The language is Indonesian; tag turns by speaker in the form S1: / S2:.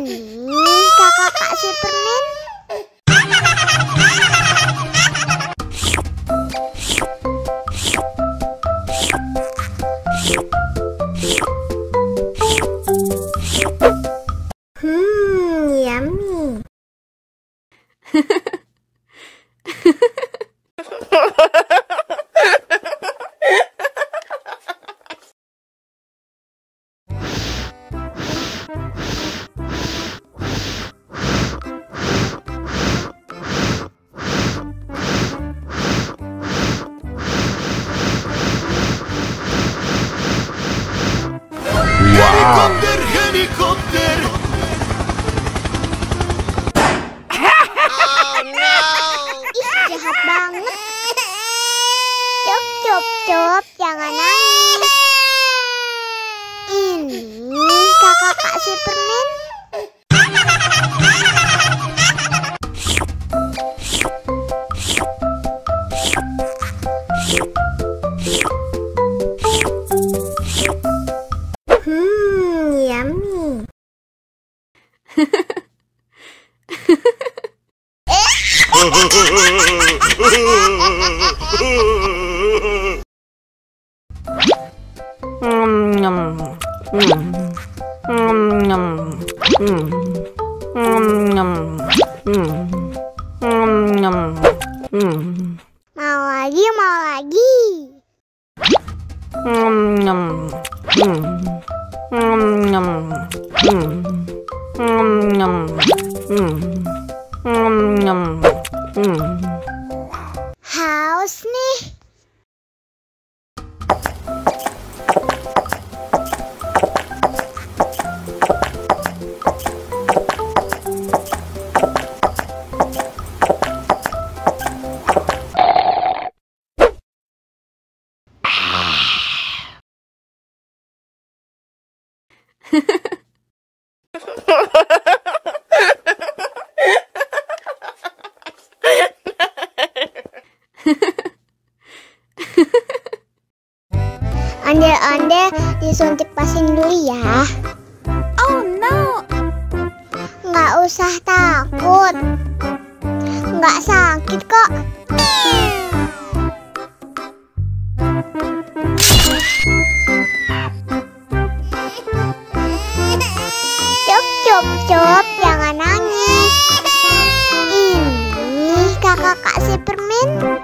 S1: Ini kakak kasih permen. Yummy.
S2: Helikopter, helikopter.
S1: Ih, jahat banget. Cop, jangan nangis. Ini kakak kasih permen. Yummy. Mau lagi. Haus nih. Ondel-ondel disuntik vaksin dulu ya. Oh no. Nggak usah takut. Nggak sakit kok. Cop, jangan nangis. Ini kakak kasih permen.